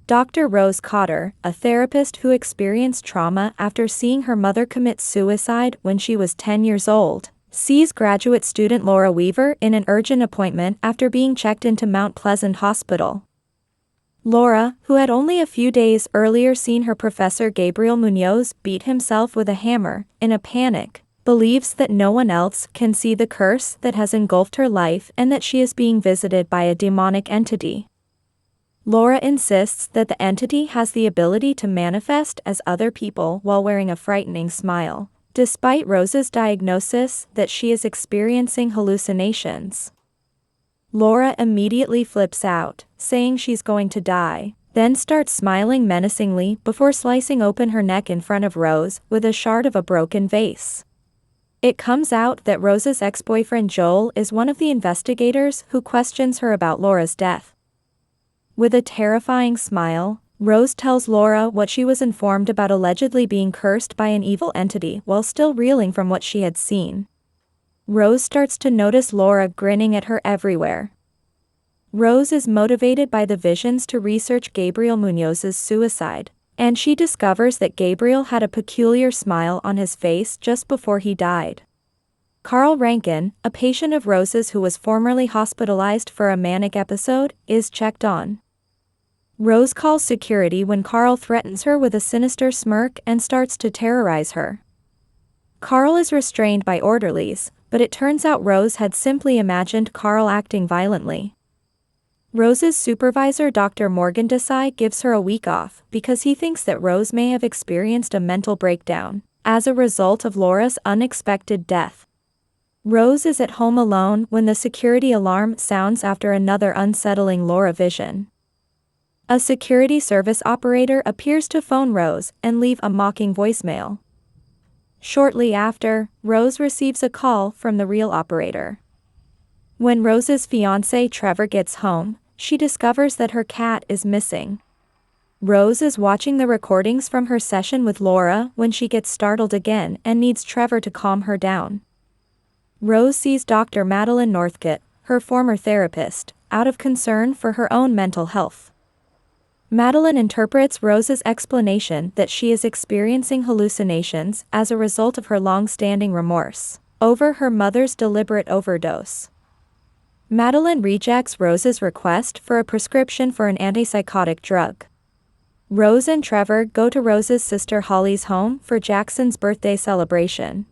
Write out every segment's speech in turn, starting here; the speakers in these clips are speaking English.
Dr. Rose Cotter, a therapist who experienced trauma after seeing her mother commit suicide when she was 10 years old, sees graduate student Laura Weaver in an urgent appointment after being checked into Mount Pleasant Hospital. Laura, who had only a few days earlier seen her professor Gabriel Munoz beat himself with a hammer, in a panic, believes that no one else can see the curse that has engulfed her life and that she is being visited by a demonic entity. Laura insists that the entity has the ability to manifest as other people while wearing a frightening smile, despite Rose's diagnosis that she is experiencing hallucinations. Laura immediately flips out, saying she's going to die, then starts smiling menacingly before slicing open her neck in front of Rose with a shard of a broken vase. It comes out that Rose's ex-boyfriend Joel is one of the investigators who questions her about Laura's death. With a terrifying smile, Rose tells Laura what she was informed about allegedly being cursed by an evil entity while still reeling from what she had seen. Rose starts to notice Laura grinning at her everywhere. Rose is motivated by the visions to research Gabriel Munoz's suicide, and she discovers that Gabriel had a peculiar smile on his face just before he died. Carl Rankin, a patient of Rose's who was formerly hospitalized for a manic episode, is checked on. Rose calls security when Carl threatens her with a sinister smirk and starts to terrorize her. Carl is restrained by orderlies, but it turns out Rose had simply imagined Carl acting violently. Rose's supervisor Dr. Morgan Desai gives her a week off because he thinks that Rose may have experienced a mental breakdown as a result of Laura's unexpected death. Rose is at home alone when the security alarm sounds after another unsettling Laura vision. A security service operator appears to phone Rose and leave a mocking voicemail. Shortly after, Rose receives a call from the real operator. When Rose's fiancé Trevor gets home, she discovers that her cat is missing. Rose is watching the recordings from her session with Laura when she gets startled again and needs Trevor to calm her down. Rose sees Dr. Madeline Northcott, her former therapist, out of concern for her own mental health. Madeline interprets Rose's explanation that she is experiencing hallucinations as a result of her long-standing remorse over her mother's deliberate overdose. Madeline rejects Rose's request for a prescription for an antipsychotic drug. Rose and Trevor go to Rose's sister Holly's home for Jackson's birthday celebration.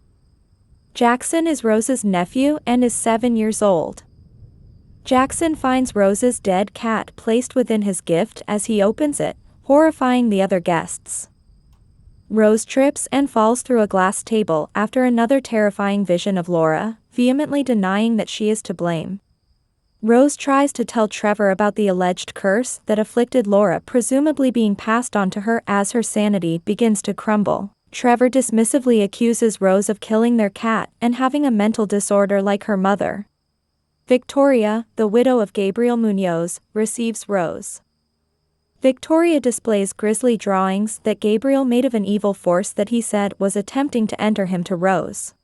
Jackson is Rose's nephew and is 7 years old. Jackson finds Rose's dead cat placed within his gift as he opens it, horrifying the other guests. Rose trips and falls through a glass table after another terrifying vision of Laura, vehemently denying that she is to blame. Rose tries to tell Trevor about the alleged curse that afflicted Laura, presumably being passed on to her as her sanity begins to crumble. Trevor dismissively accuses Rose of killing their cat and having a mental disorder like her mother. Victoria, the widow of Gabriel Munoz, receives Rose. Victoria displays grisly drawings that Gabriel made of an evil force that he said was attempting to enter him to Rose.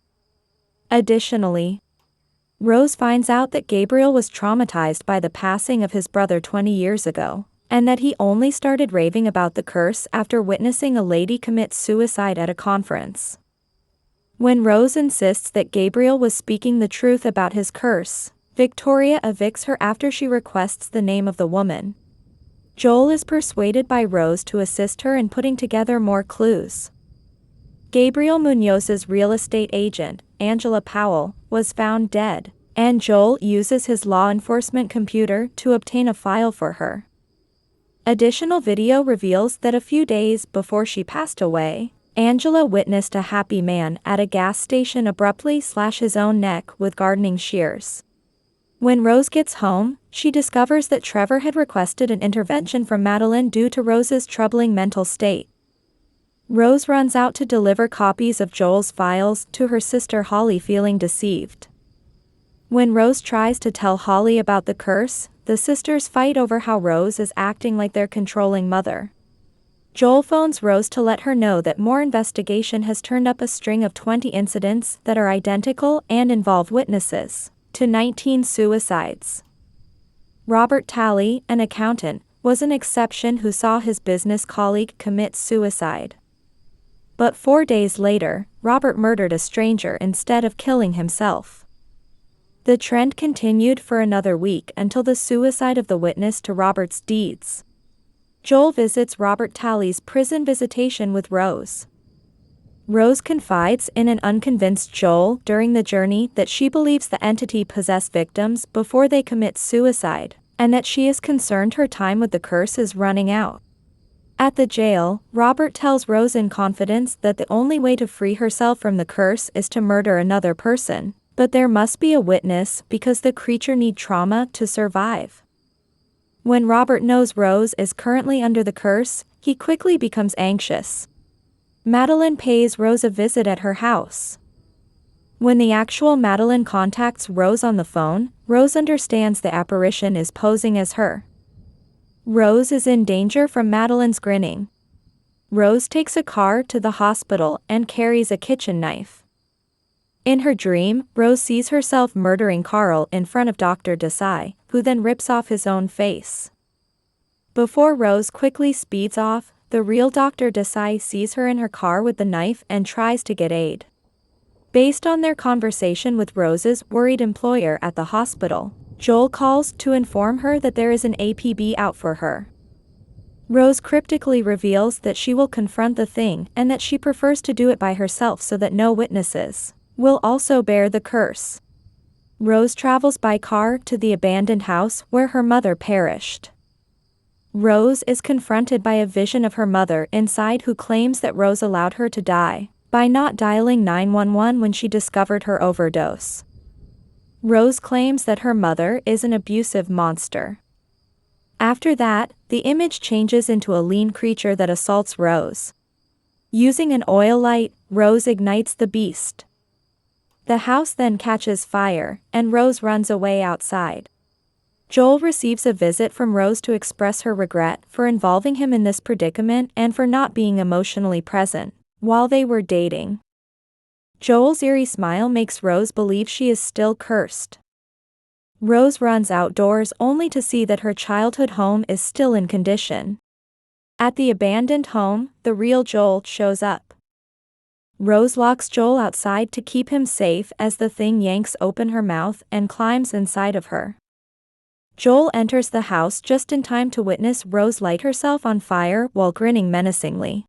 Additionally, Rose finds out that Gabriel was traumatized by the passing of his brother 20 years ago, and that he only started raving about the curse after witnessing a lady commit suicide at a conference. When Rose insists that Gabriel was speaking the truth about his curse, Victoria evicts her after she requests the name of the woman. Joel is persuaded by Rose to assist her in putting together more clues. Gabriel Munoz's real estate agent, Angela Powell, was found dead, and Joel uses his law enforcement computer to obtain a file for her. Additional video reveals that a few days before she passed away, Angela witnessed a happy man at a gas station abruptly slash his own neck with gardening shears. When Rose gets home, she discovers that Trevor had requested an intervention from Madeline due to Rose's troubling mental state. Rose runs out to deliver copies of Joel's files to her sister Holly, feeling deceived. When Rose tries to tell Holly about the curse, the sisters fight over how Rose is acting like their controlling mother. Joel phones Rose to let her know that more investigation has turned up a string of 20 incidents that are identical and involve witnesses to 19 suicides. Robert Talley, an accountant, was an exception who saw his business colleague commit suicide. But 4 days later, Robert murdered a stranger instead of killing himself. The trend continued for another week until the suicide of the witness to Robert's deeds. Joel visits Robert Talley's prison visitation with Rose. Rose confides in an unconvinced Joel during the journey that she believes the entity possessed victims before they commit suicide, and that she is concerned her time with the curse is running out. At the jail, Robert tells Rose in confidence that the only way to free herself from the curse is to murder another person, but there must be a witness because the creature needs trauma to survive. When Robert knows Rose is currently under the curse, he quickly becomes anxious. Madeline pays Rose a visit at her house. When the actual Madeline contacts Rose on the phone, Rose understands the apparition is posing as her. Rose is in danger from Madeline's grinning. Rose takes a car to the hospital and carries a kitchen knife. In her dream, Rose sees herself murdering Carl in front of Dr. Desai, who then rips off his own face. Before Rose quickly speeds off, the real Dr. Desai sees her in her car with the knife and tries to get aid. Based on their conversation with Rose's worried employer at the hospital, Joel calls to inform her that there is an APB out for her. Rose cryptically reveals that she will confront the thing and that she prefers to do it by herself so that no witnesses will also bear the curse. Rose travels by car to the abandoned house where her mother perished. Rose is confronted by a vision of her mother inside who claims that Rose allowed her to die by not dialing 911 when she discovered her overdose. Rose claims that her mother is an abusive monster. After that, the image changes into a lean creature that assaults Rose. Using an oil light, Rose ignites the beast. The house then catches fire, and Rose runs away outside. Joel receives a visit from Rose to express her regret for involving him in this predicament and for not being emotionally present while they were dating. Joel's eerie smile makes Rose believe she is still cursed. Rose runs outdoors only to see that her childhood home is still in condition. At the abandoned home, the real Joel shows up. Rose locks Joel outside to keep him safe as the thing yanks open her mouth and climbs inside of her. Joel enters the house just in time to witness Rose light herself on fire while grinning menacingly.